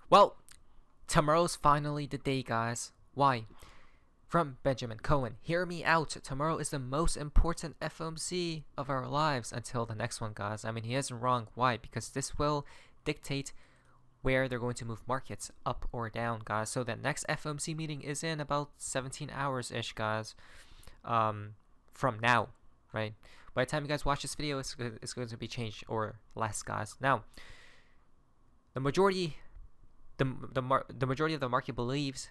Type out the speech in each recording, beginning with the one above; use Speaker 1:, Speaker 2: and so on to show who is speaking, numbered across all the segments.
Speaker 1: Well, tomorrow's finally the day, guys. Why? From Benjamin Cohen. Hear me out. Tomorrow is the most important FOMC of our lives until the next one, guys. I mean, he isn't wrong. Why? Because this will dictate where they're going to move markets up or down, guys. So the next FOMC meeting is in about 17 hours-ish, guys, from now, right? By the time you guys watch this video, it's going to be changed or less, guys. Now, the majority of the market believes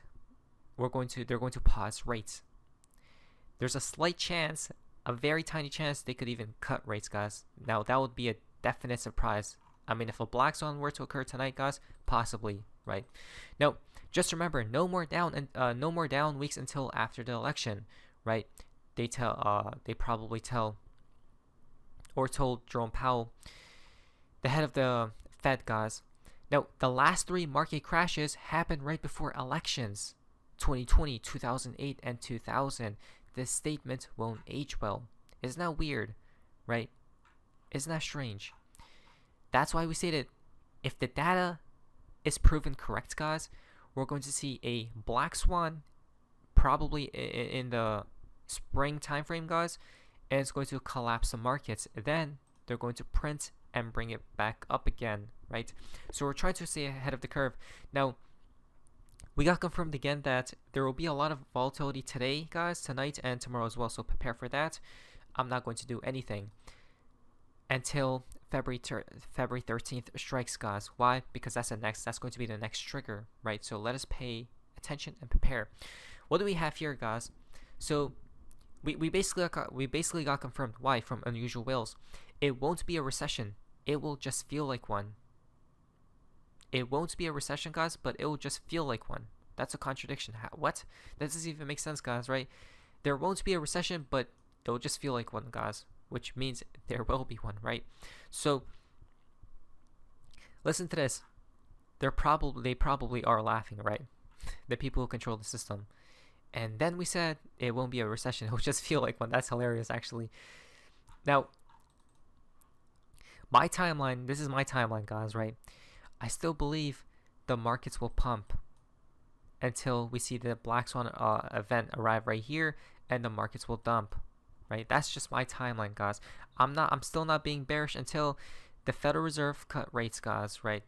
Speaker 1: they're going to pause rates. There's a slight chance, a very tiny chance, they could even cut rates, guys. Now that would be a definite surprise. I mean, if a black swan were to occur tonight, guys, possibly, right? Now, just remember, no more down weeks until after the election, right? They probably told Jerome Powell, the head of the Fed, guys. Now, the last 3 market crashes happened right before elections, 2020, 2008, and 2000. This statement won't age well. Isn't that weird, right? Isn't that strange? That's why we stated, if the data is proven correct, guys, we're going to see a black swan probably in the spring timeframe, guys, and it's going to collapse the markets. Then they're going to print and bring it back up again, right? So we're trying to stay ahead of the curve. Now, we got confirmed again that there will be a lot of volatility today, guys, tonight and tomorrow as well, so prepare for that. I'm not going to do anything until February 13th strikes, guys. Why? Because that's going to be the next trigger, right? So let us pay attention and prepare. What do we have here, guys? So we basically got confirmed. Why? From Unusual Whales. It won't be a recession. It will just feel like one. It won't be a recession, guys, but it will just feel like one. That's a contradiction. What? That doesn't even make sense, guys, right? There won't be a recession, but it will just feel like one, guys, which means there will be one, right? So listen to this. They probably are laughing, right? The people who control the system. And then we said it won't be a recession. It will just feel like one. That's hilarious, actually. Now, my timeline, this is my timeline, guys, right? I still believe the markets will pump until we see the black swan event arrive right here, and the markets will dump, right? That's just my timeline, guys. I'm still not being bearish until the Federal Reserve cut rates, guys, right?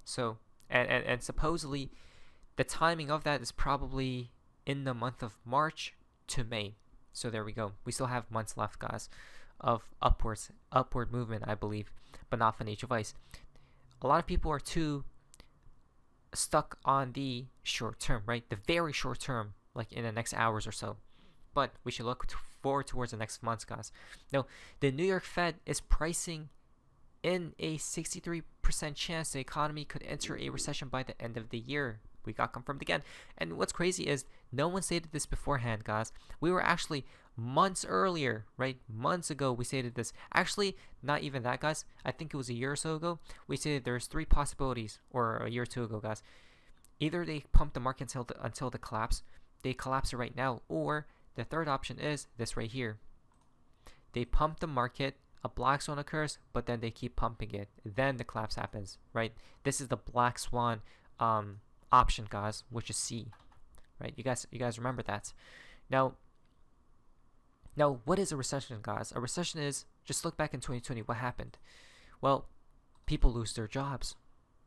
Speaker 1: So, and supposedly the timing of that is probably in the month of March to May. So there we go. We still have months left, guys, of upward movement, I believe, but not financial advice. A lot of people are too stuck on the short term, right? The very short term, like in the next hours or so. But we should look forward towards the next months, guys. Now, the New York Fed is pricing in a 63% chance the economy could enter a recession by the end of the year. We got confirmed again. And what's crazy is no one stated this beforehand, guys. We were actually months earlier, right? Months ago, we stated this. Actually, not even that, guys. I think it was a year or so ago. We stated there's 3 possibilities, or a year or 2 ago, guys. Either they pump the market until the collapse, they collapse it right now, or the third option is this right here. They pump the market, a black swan occurs, but then they keep pumping it. Then the collapse happens, right? This is the black swan option, guys, which is C, right? You guys remember that. Now, what is a recession, guys? A recession is, just look back in 2020, what happened? Well, people lose their jobs,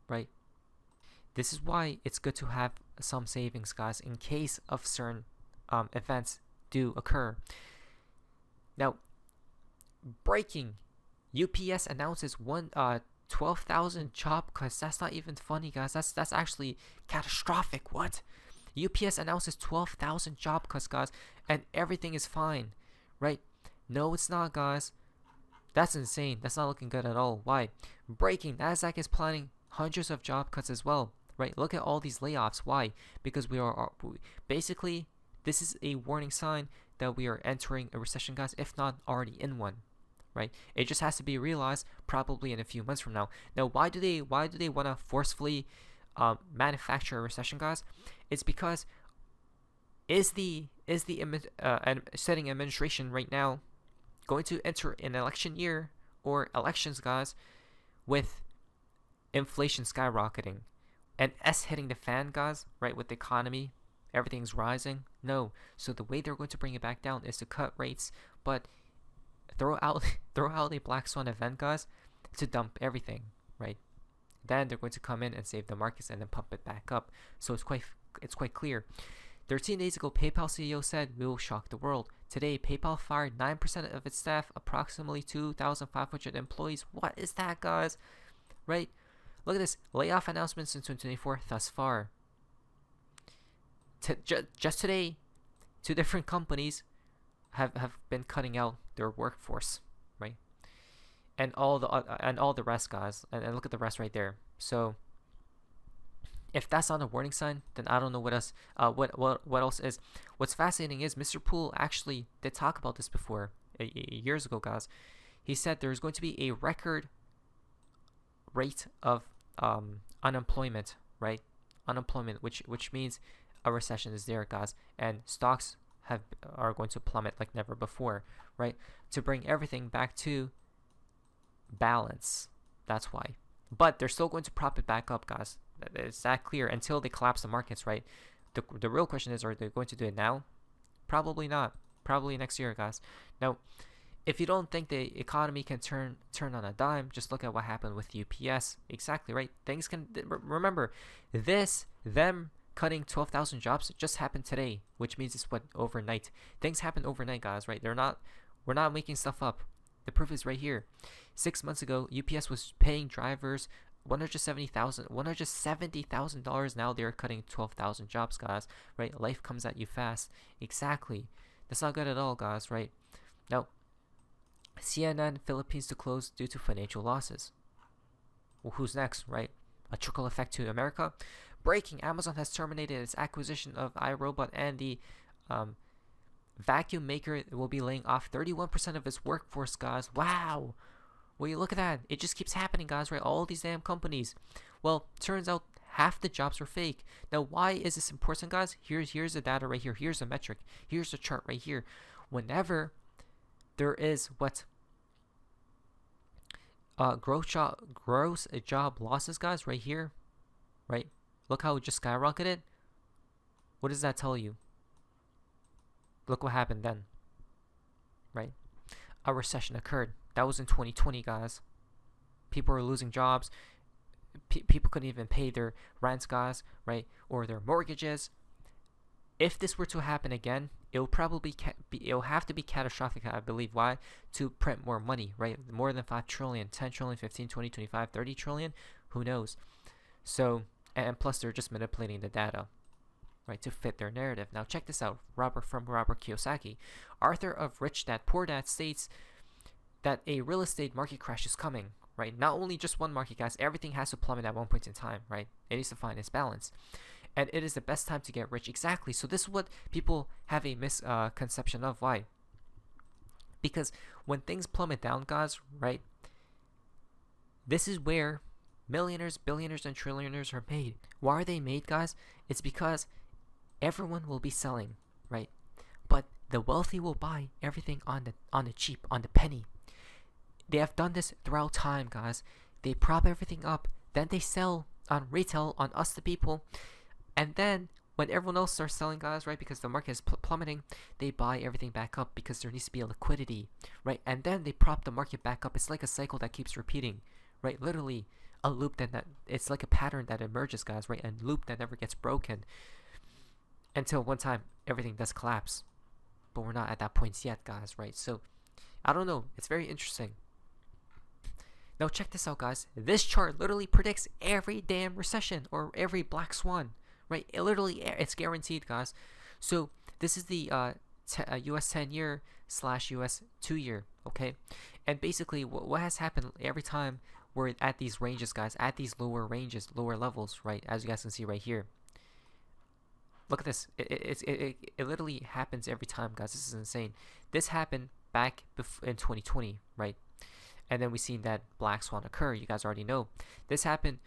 Speaker 1: right? This is why it's good to have some savings, guys, in case of certain events do occur. Now, breaking, UPS announces 12,000 job cuts. That's not even funny, guys. That's actually catastrophic. What? UPS announces 12,000 job cuts, guys, and everything is fine, right? No, it's not, guys. That's insane. That's not looking good at all. Why? Breaking, Nasdaq is planning hundreds of job cuts as well, right? Look at all these layoffs. Why? Because basically, this is a warning sign that we are entering a recession, guys, if not already in one, right? It just has to be realized probably in a few months from now. Now, why do they want to forcefully manufacture a recession, guys? It's because is the sitting administration right now going to enter an election year or elections, guys, with inflation skyrocketing and S hitting the fan, guys, right, with the economy, everything's rising. No. So the way they're going to bring it back down is to cut rates, but throw out a black swan event, guys, to dump everything, right? Then they're going to come in and save the markets and then pump it back up. So it's quite clear. 13 days ago, PayPal CEO said, "We will shock the world." Today, PayPal fired 9% of its staff, approximately 2,500 employees. What is that, guys? Right? Look at this. Layoff announcements in 2024 thus far. Just today, 2 different companies have been cutting out their workforce, right? And all the rest, guys. And look at the rest right there. So if that's not a warning sign, then I don't know what else. What else is? What's fascinating is Mr. Poole actually did talk about this before, years ago, guys. He said there's going to be a record rate of unemployment, right? Unemployment, which means a recession is there, guys, and stocks are going to plummet like never before, right? To bring everything back to balance. That's why. But they're still going to prop it back up, guys. It's that clear until they collapse the markets, right? The real question is, are they going to do it now? Probably not. Probably next year, guys. Now, if you don't think the economy can turn on a dime, just look at what happened with UPS. Exactly, right? Things can, remember, them cutting 12,000 jobs just happened today, which means it's overnight. Things happen overnight, guys, right? We're not making stuff up. The proof is right here. 6 months ago, UPS was paying drivers $170,000. Now they're cutting 12,000 jobs, guys, right? Life comes at you fast. Exactly. That's not good at all, guys, right? Now, CNN Philippines to close due to financial losses. Well, who's next, right? A trickle effect to America. Breaking: Amazon has terminated its acquisition of iRobot, and the vacuum maker will be laying off 31% of its workforce, guys. Wow. Well, you look at that. It just keeps happening, guys, right? All these damn companies. Well, turns out half the jobs are fake. Now, why is this important, guys? Here's the data right here. Here's the metric. Here's the chart right here. Whenever there is gross job losses, guys, right here, right? Look how it just skyrocketed. What does that tell you? Look what happened then, right? A recession occurred. That was in 2020, guys. People were losing jobs. People couldn't even pay their rents, guys, right? Or their mortgages. If this were to happen again, it'll have to be catastrophic, I believe. Why? To print more money, right? More than 5 trillion, 10 trillion, 15, 20, 25, 30 trillion. Who knows? So, and plus they're just manipulating the data, right, to fit their narrative. Now check this out. Robert Kiyosaki. Author of Rich Dad Poor Dad states that a real estate market crash is coming, right? Not only just one market, guys. Everything has to plummet at one point in time, right? It needs to find its balance. And it is the best time to get rich. Exactly. So this is what people have a misconception of. Why? Because when things plummet down, guys, right, this is where millionaires, billionaires, and trillionaires are made. Why are they made, guys? It's because everyone will be selling, right? But the wealthy will buy everything on the cheap, on the penny. They have done this throughout time, guys. They prop everything up, then they sell on retail, on us the people, and then when everyone else starts selling, guys, right, because the market is plummeting, they buy everything back up because there needs to be a liquidity, right? And then they prop the market back up. It's like a cycle that keeps repeating, right? Literally a loop that it's like a pattern that emerges, guys, right? And loop that never gets broken until one time everything does collapse. But we're not at that point yet, guys, right? So I don't know. It's very interesting. Now check this out, guys. This chart literally predicts every damn recession or every black swan, right? It's guaranteed, guys. So this is the US 10-year / US 2-year, okay? And basically what has happened every time we're at these ranges, guys, at these lower ranges, lower levels, right? As you guys can see right here. Look at this. It literally happens every time, guys. This is insane. This happened back in 2020, right? And then we seen that black swan occur. You guys already know. This happened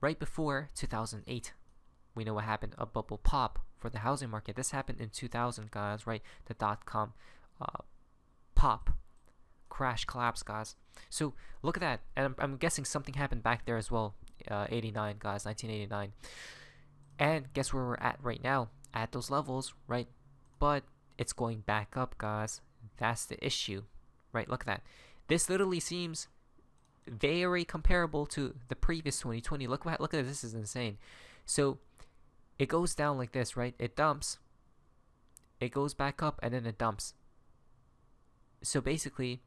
Speaker 1: right before 2008. We know what happened. A bubble pop for the housing market. This happened in 2000, guys, right? The .com pop, crash, collapse, guys. So look at that. And I'm guessing something happened back there as well 1989, guys, 1989. And guess where we're at right now? At those levels, right? But it's going back up, guys. That's the issue, right? Look at that. This literally seems very comparable to the previous 2020. Look at this. This is insane. So it goes down like this, right? It dumps, it goes back up, and then it dumps. So basically,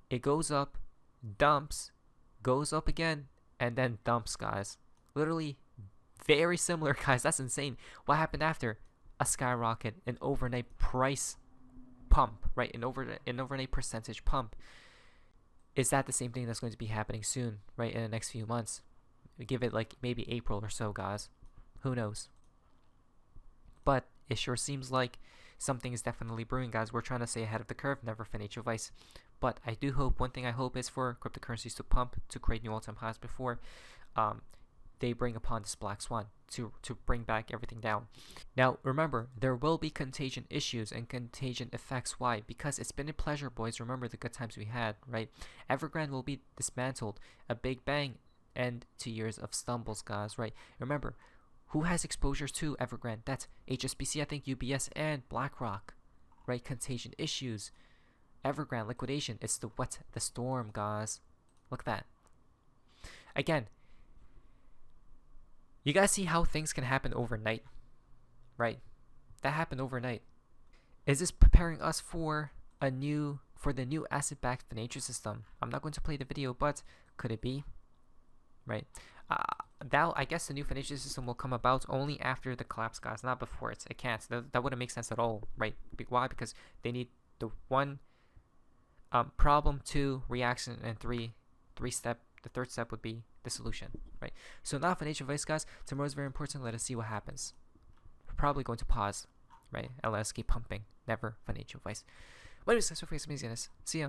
Speaker 1: it goes up, dumps, goes up again, and then dumps, guys. Literally very similar, guys. That's insane. What happened after? A skyrocket, an overnight price pump, right? An overnight percentage pump. Is that the same thing that's going to be happening soon, right? In the next few months? Give it like maybe April or so, guys. Who knows? But it sure seems like something is definitely brewing, guys. We're trying to stay ahead of the curve, never financial advice. But I do hope, one thing I hope is for cryptocurrencies to pump, to create new all-time highs before they bring upon this black swan to bring back everything down. Now, remember, there will be contagion issues and contagion effects. Why? Because it's been a pleasure, boys. Remember the good times we had, right? Evergrande will be dismantled. A big bang and 2 years of stumbles, guys, right? Remember, who has exposures to Evergrande? That's HSBC, I think, UBS, and BlackRock, right? Contagion issues. Evergrande liquidation. It's the storm, guys. Look at that. Again, you guys see how things can happen overnight, right? That happened overnight. Is this preparing us for the new asset-backed financial system? I'm not going to play the video, but could it be? Right? I guess the new financial system will come about only after the collapse, guys, not before it. It can't. That wouldn't make sense at all, right? Why? Because they need the one problem, 2 reaction, and 3 step. The third step would be the solution, right? So now financial advice, guys. Tomorrow is very important. Let us see what happens. We're probably going to pause, right? And let us keep pumping. Never financial advice. What is this? See ya.